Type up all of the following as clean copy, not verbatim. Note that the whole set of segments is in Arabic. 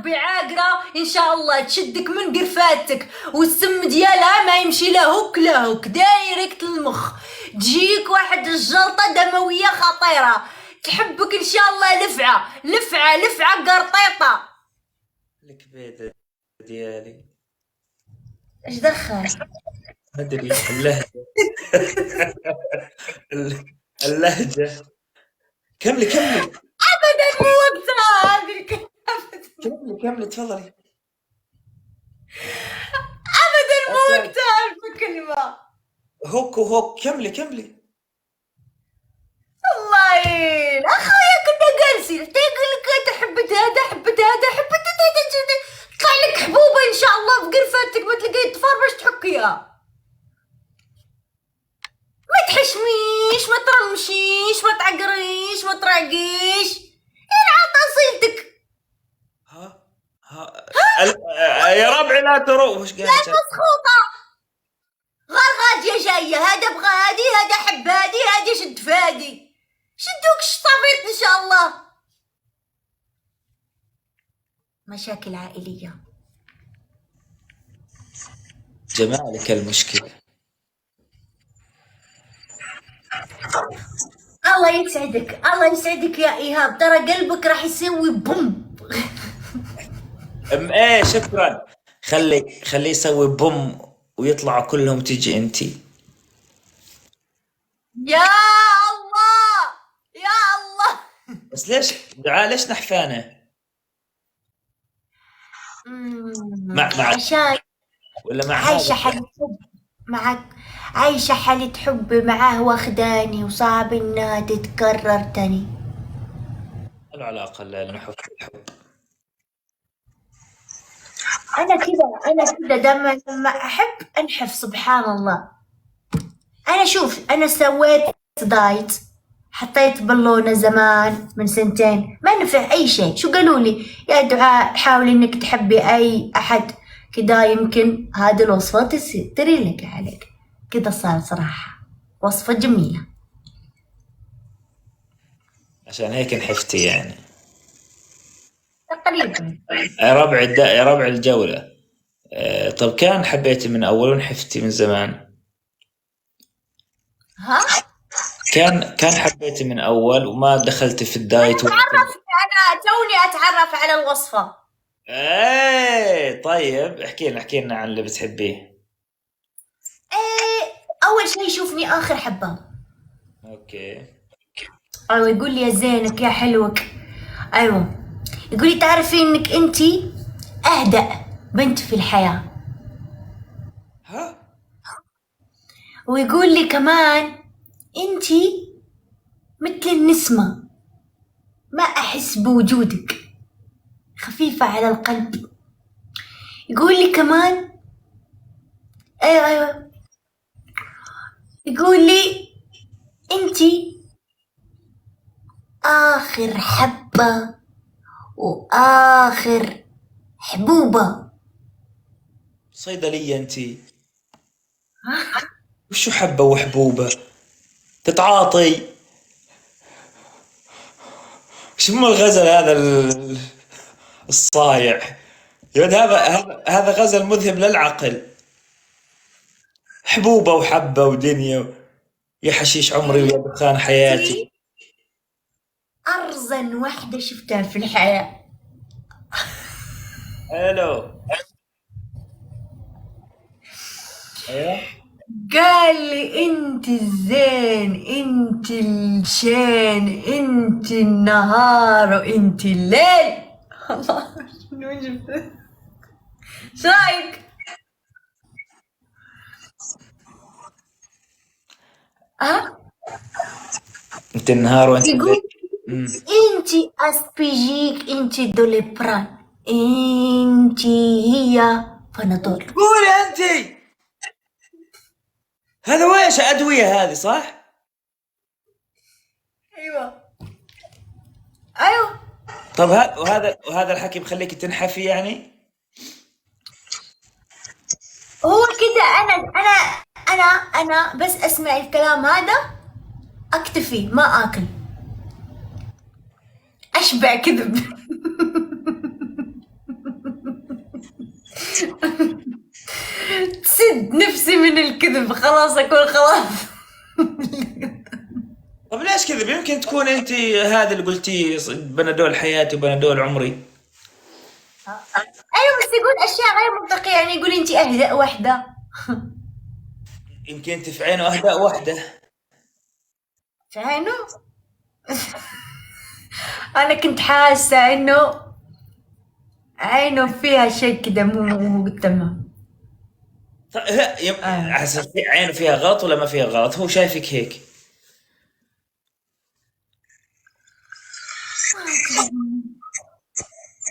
بعاقرة ان شاء الله تشدك من قرفاتك، والسم ديالها ما يمشي لا هوك لا هوك دايركت للمخ، تجيك واحد الجلطة دموية خطيرة، تحبك ان شاء الله لفعة لفعة لفعة قرطيطة. الكبيدة ديالي. ايش دخل؟ أدري اللهجة. اللهجة. كملي كملي. ابدا مو وقتها هذه كملي تفضلي. ابدا مو أسأل. وقتها الكلمة. هوك وهوك كملي. الله يعين اخويا، كنا جالسين تقول لك حبت هذا حبت هذا حبت هذا، طلع لك حبوبه ان شاء الله في قرفتك ما تلقاي الطفار باش تحكيها. ما تحشميش ما ترمشيش ما تعقريش ما تراقيش، عاد اصيلتك. ها يا ربعي لا تروح. وش لا قالت؟ مسخوطه غاديه جايه، هذا بغى هادي هذا حب هادي هادي شد فادي، شدوك الشطافيط ان شاء الله. مشاكل عائليه. جمالك المشكلة. الله يسعدك الله يسعدك يا ايهاب، ترى قلبك راح يسوي بوم. ايه شكرا. خليه يسوي بوم ويطلعوا كلهم تيجي انتي. يا الله يا الله. بس ليش دعاء ليش نحفانة؟ مع عشان ولا مع عايشة هذا؟ حالة حب معك، عايشة حالة حب معاه واخداني وصعب انها تتكرر تاني. العلاقة لا الحب. انا كده لما احب انحف سبحان الله. انا شوف انا سويت دايت، حطيت بالونة زمان من سنتين ما نفع اي شيء. شو قالوا لي؟ يا دعاء حاولي انك تحبي اي احد كدا يمكن هذه الوصفة تري لك عليك. كده صار صراحة وصفة جميلة. عشان هيك نحفتي يعني. تقريبا. يا ربع الجولة. طب كان حبيتي من أول ونحفتي من زمان؟ ها؟ كان حبيتي من أول وما دخلتي في الدايت أنا توني أتعرف على الوصفة. ايه طيب احكي لنا عن اللي بتحبيه. إيه أول شيء يشوفني آخر حبة. اوكي. أيوة يقول لي يا زينك يا حلوك. أيوة يقول لي تعرفي إنك أنتي أهدأ بنت في الحياة. ها؟ ويقول لي كمان أنتي مثل النسمة، ما أحس بوجودك، خفيفة على القلب. يقول لي كمان أيوة يقول لي أنتي آخر حبة وآخر حبوبة. صيدلية انتي. وشو حبة وحبوبة تتعاطي؟ شو الغزل هذا الصايع يا ولد؟ هذا غزل مذهب للعقل. حبوبة وحبة ودنيا، يا حشيش عمري ويا دخان حياتي. أرزن واحدة شفتها في الحياة. الو. ايوه. قال لي انت الزين انت الشين انت النهار وانت الليل. الله شنو جبت؟ شو رايك؟ ها؟ انت النهار وانت يقول الليل. انت اسبيجيك انت دوليبران انت هي بنادول. قولي انتي. هذا ويش ادوية هذه صح؟ ايوه ايوه. طب وهذا الحكي مخليك تنحفي يعني؟ هو كده انا بس اسمع الكلام هذا اكتفي ما اكل اشبع كذب. من الكذب، خلاص أقول خلاص. طب ليش كذب؟ يمكن تكون انت هذا اللي قلتيه بنادول حياتي وبنادول عمري. أيوة بس يقول أشياء غير منطقية، يعني يقول أنت أهدأ واحدة. يمكن انت في عينه اهداء وحده. فعينه. أنا كنت حاسة إنه عينه فيها شيء كده مو تمام. لا حسب عينه فيها غلط ولا ما فيها غلط؟ هو شايفك هيك.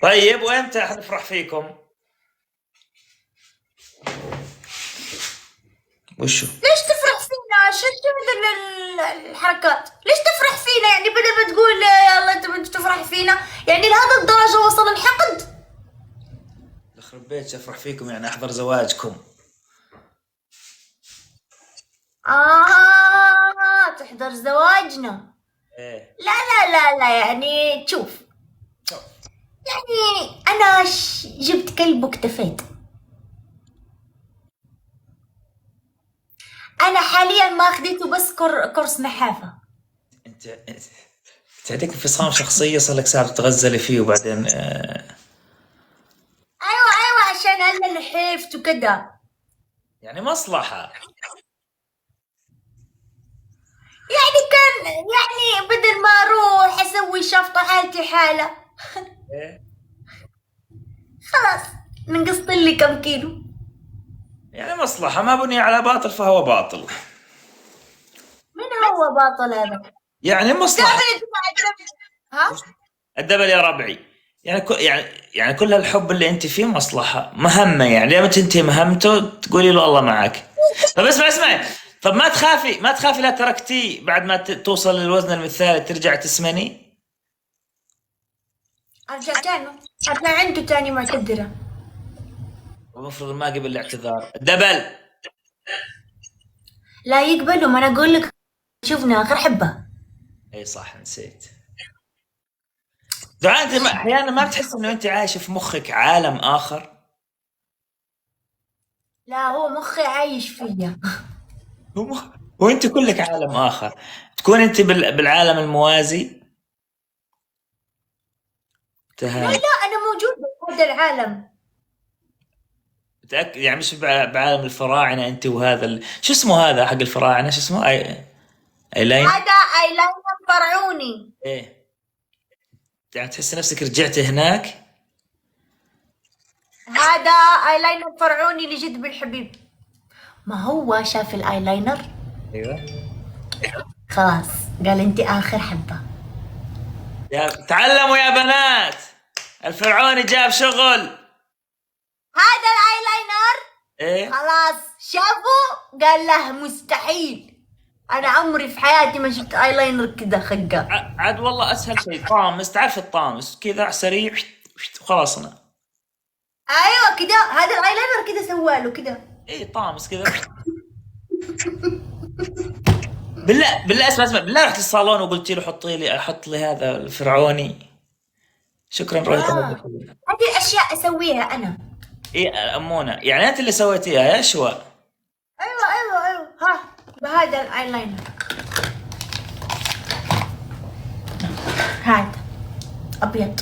طيب وامتى حنفرح فيكم؟ وشو؟ ليش تفرح فينا؟ شو مثل الحركات؟ ليش تفرح فينا؟ يعني بدل ما تقول يلا انت بدك تفرح فينا، يعني لهذا الدرجة وصل الحقد؟ يخرب بيت افرح فيكم يعني احضر زواجكم. تحضر زواجنا؟ ايه. لا لا لا لا، يعني تشوف، يعني أنا جبت كلب واكتفيت. أنا حاليا ما أخذته بس كورس نحافة. انت عندك انفصام شخصية صار لك ساعة تغزلي فيه وبعدين أيوة أيوة، عشان أنا نحفت وكذا. يعني مصلحة. يعني كان يعني بدل ما أروح أسوي شفطة حالتي حالة، ايه. خلاص نقصت لي كم كيلو. يعني مصلحة، ما بني على باطل فهو باطل. من هو باطل هذا؟ يعني مصلحة. دابا يا جماعة الدبل. ها؟ الدبل يا ربعي. يعني يعني كل هالحب اللي انت فيه مصلحة مهمة، يعني لما تنتهي مهمته تقولي له الله معك. طب اسمعي. طب ما تخافي لا تركتيه بعد ما توصل للوزن المثالي ترجع تسمني. أرجع تاني، أرجع عنده تاني معتذرة. المفروض ما قبل الاعتذار الدبل. لا يقبلوا، ما أنا أقول لك شوفنا آخر حبة. اي صح نسيت. دعاء انت احيانا ما بتحس انه انت عايش في مخك عالم اخر؟ لا هو مخي عايش فيا. هو وانت كلك عالم اخر. تكون انت بالعالم الموازي. لا تهاني. لا، أنا موجودة في هذا العالم. متأكد يعني مش بعالم الفراعنة انت وهذا شو اسمه هذا حق الفراعنة؟ شو اسمه ايلاين. هذا ايلاينر فرعوني. ايه. يعني تحس نفسك رجعت هناك. هذا ايلاينر فرعوني لجد بالحبيب. ما هو شاف الايلاينر ايوه. خلاص قال انت اخر حبة. تعلموا يا بنات، الفرعوني جاب شغل. هذا الايلاينر ايه. خلاص شافه قال له مستحيل، انا عمري في حياتي ما شفت ايلاينر كذا خقة. عاد والله اسهل شيء طامس، تعرف الطامس كذا سريع وخلصنا. ايوه كذا، هذا الايلاينر كذا سواله كذا. ايه طامس كذا. بالله اسمع بالله رحت الصالون وقلت له حط لي هذا الفرعوني. شكرا رويت. هذه اشياء اسويها انا. ايه امونه، يعني انت اللي سويتيها يا شواء. ايوه ها بهذا الايلاينر هذا ابيض.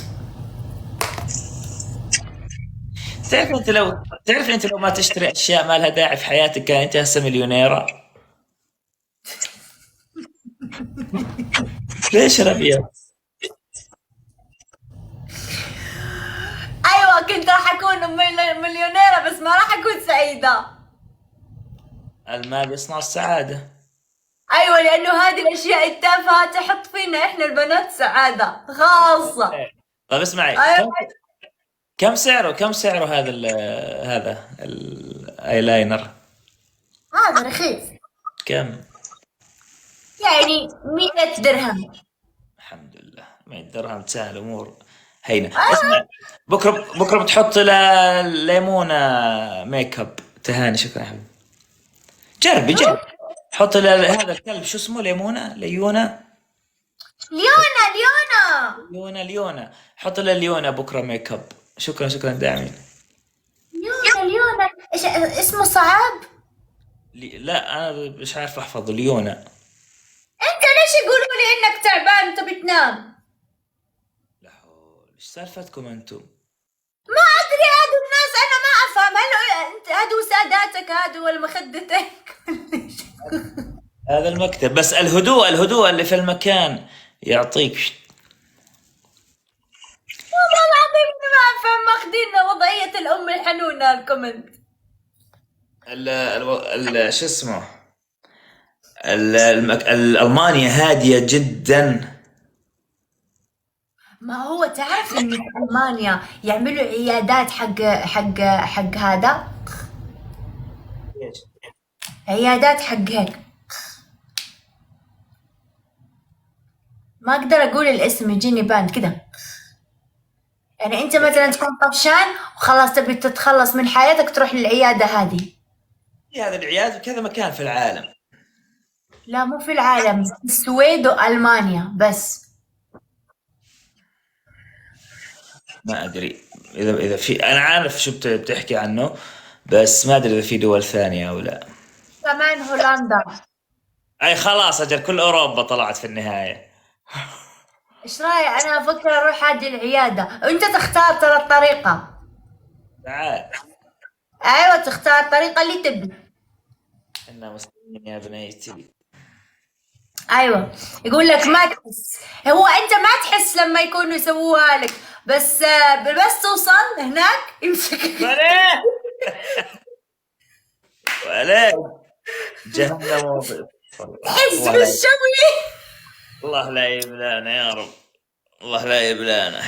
تعرف انت لو ما تشتري اشياء ما لها داعي في حياتك كان انت هسه مليونيرة. ليش الابيض؟ ايوه كنت راح اكون مليونيرة بس ما راح اكون سعيدة. المال يصنع السعادة. ايوه لانه هذه الاشياء التافهة تحط فينا احنا البنات سعادة خاصة. طيب اسمعي. ايوه كم سعره هذا الايلاينر؟ هذا رخيص، كم؟ يعني 100 درهم. الحمد لله 100 درهم تسهل الامور هينه. اسمع، بكره بتحط ليمونه ميك اب. تهاني شكرا يا حبيبي. جربي حط هذا الكلب شو اسمه ليمونه ليونه. ليونه حط ليونه بكره ميك اب. شكرا داعمين. ليونا ايش اسمه صعب؟ لا انا مش عارف احفظ ليونا. انت ليش يقولوا لي انك تعبان انت بتنام؟ لا حول، ايش سالفتكم انتم؟ ما ادري هادو الناس انا ما افهم، هل انت هادو ساداتك هادو ولا مخدتك؟ هذا المكتب، بس الهدوء اللي في المكان يعطيك. والله العظيم اني ما افهم، ماخذين وضعية الام الحنونة الكومنت. شو اسمه، ألمانيا هادية جدا. ما هو تعرف ان في المانيا يعملوا عيادات حق هذا، عيادات حق هيك، ما اقدر اقول الاسم يجيني باند كده. يعني انت مثلا تكون طفشان وخلاص تبي تتخلص من حياتك تروح للعيادة هذه. في هذا العياد وكذا مكان في العالم. لا مو في العالم، في السويد والمانيا بس. ما ادري اذا في، انا عارف شو بتحكي عنه، بس ما ادري اذا في دول ثانية او لا. كمان هولندا. اي خلاص اجل كل اوروبا طلعت في النهاية. ايش رايك انا افكر اروح هذه العيادة، انت تختار ترى الطريقة. تعال. ايوه تختار الطريقة اللي تبي. انا مسلمين يا بنيتي. ايوه يقول لك ما تحس، هو انت ما تحس لما يكونوا يسووها لك، بس توصل هناك يمسك. ولا ولا جهنم تحس الله لا، بالشوي. الله لا يبلانا يا رب، الله لا يبلانا.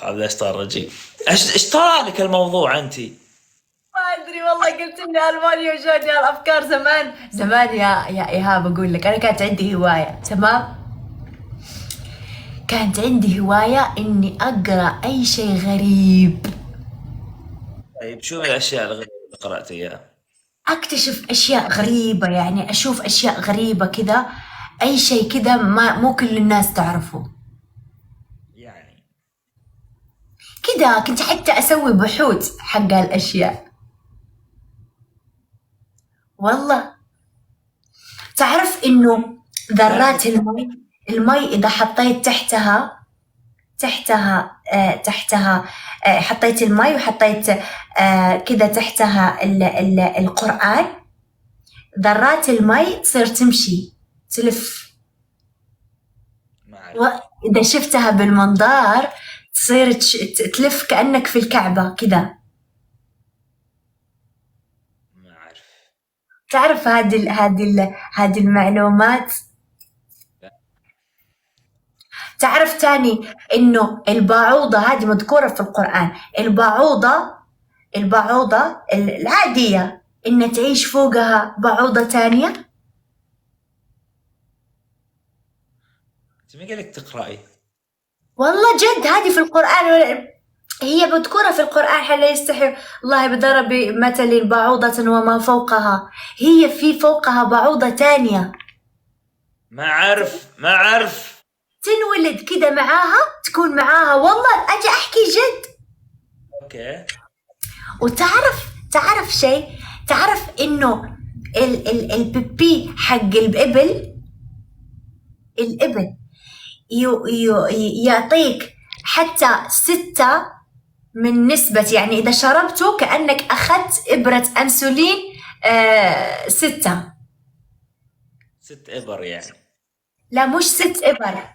هذا ايش صار رجيم. ايش طلع لك الموضوع انتي؟ ما ادري والله، قلت اني المانيا وجاني الافكار زمان زمان يا ايهاب. اقول لك انا كانت عندي هوايه، تمام؟ كانت عندي هوايه اني اقرا اي شيء غريب، طيب شو من الاشياء الغريبة اللي قرأت اياها؟ اكتشف اشياء غريبه، يعني اشوف اشياء غريبه كذا، اي شيء كذا ما مو كل الناس تعرفه. يعني كذا كنت حتى اسوي بحوث حق الاشياء. والله تعرف انه ذرات المي اذا حطيت تحتها حطيت المي وحطيت كذا تحتها القرآن، ذرات المي تصير تمشي تلف، ما اعرف. وإذا شفتها بالمنظار تصير تلف كأنك في الكعبة كذا. ما اعرف. تعرف هذه المعلومات؟ تعرف تاني إنه البعوضة هذه مذكورة في القرآن، البعوضة العادية إن تعيش فوقها بعوضة تانية. انت مين قال لك تقرأي؟ والله جد هذه في القرآن، هي مذكورة في القرآن، حلا يستحي الله بضرب مثل بعوضة وما فوقها، هي في فوقها بعوضة تانية. ما اعرف. تنولد كده معاها، تكون معاها، والله أجي أحكي جد. اوكي. تعرف شيء، تعرف إنه البيبي حق الإبل يعطيك حتى 6 من نسبة، يعني إذا شربته كأنك أخذت إبرة أنسولين 6. 6 إبر يعني؟ لا مش 6 إبر،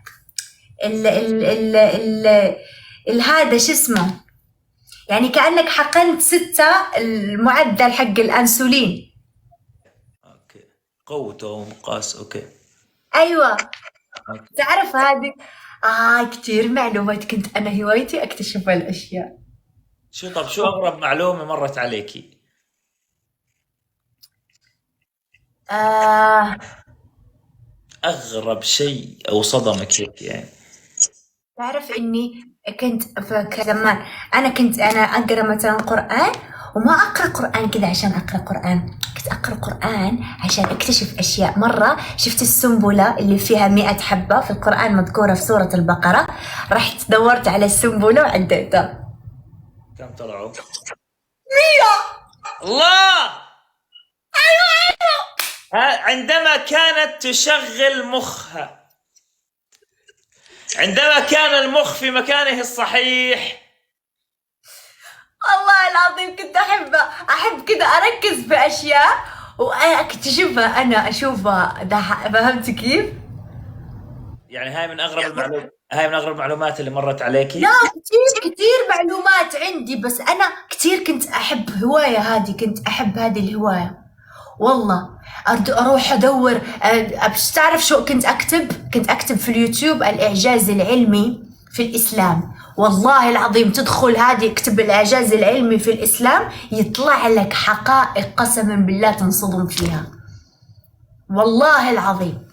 هذا شو اسمه، يعني كأنك حقنت 6 المعدل حق الأنسولين. اوكي، قوته ومقاس. اوكي أيوة. أوكي. تعرف هذه كتير معلومات، كنت أنا هوايتي أكتشف الأشياء. شو أغرب معلومة مرت عليكي؟ أغرب شيء أو صدمك هيك يعني؟ تعرف إني كنت زمان أنا أقرأ مثلا قرآن، وما أقرأ قرآن كذا عشان أقرأ قرآن، كنت أقرأ قرآن عشان أكتشف أشياء. مرة شفت السنبلة اللي فيها 100 حبة في القرآن مذكورة في سورة البقرة، رحت دورت على السنبلة وعديتها. كم طلعوا؟ 100. الله عندما كانت تشغل مخها، عندما كان المخ في مكانه الصحيح. والله العظيم كنت أحب كده أركز في أشياء وأكتشفها، أنا أشوفها فهمت كيف؟ يعني هاي من أغرب المعلومات اللي مرت عليكي. لا، كتير معلومات عندي، بس أنا كتير كنت أحب هواية هذه، كنت أحب هذه الهواية والله. أروح أدور، تعرف شو كنت أكتب في اليوتيوب الإعجاز العلمي في الإسلام. والله العظيم تدخل هذه اكتب الإعجاز العلمي في الإسلام، يطلع لك حقائق قسما بالله تنصدم فيها، والله العظيم.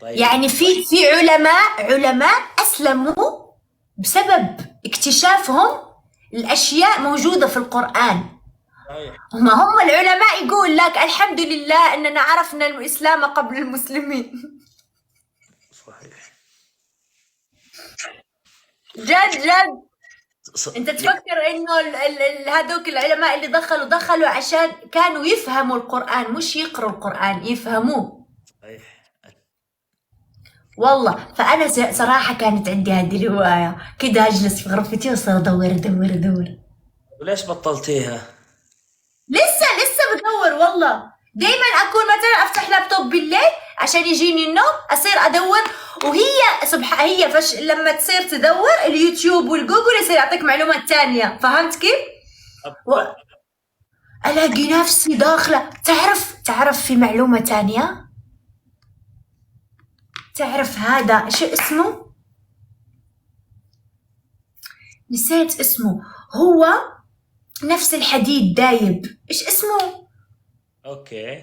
طيب. يعني في علماء أسلموا بسبب اكتشافهم الأشياء موجودة في القرآن. هم العلماء يقول لك الحمد لله أننا عرفنا الإسلام قبل المسلمين. صحيح. جد انت تفكر انه هذوك العلماء اللي دخلوا عشان كانوا يفهموا القرآن، مش يقروا القرآن، يفهموه. صحيح. والله فأنا صراحة كانت عندي هذه الهواية، كده أجلس في غرفتي وأصير أدور. وليش بطلتيها؟ لسه بدور والله. دايما أكون مثلا أفتح لابتوب بالليل عشان يجيني النوم، أصير أدور، وهي لما تصير تدور اليوتيوب والجوجل يصير يعطيك معلومات تانية، فهمت كيف؟ ألاقي نفسي داخلة. تعرف في معلومة تانية؟ تعرف هذا شو اسمه؟ نسيت اسمه. هو نفس الحديد دايب، ايش اسمه؟ اوكي.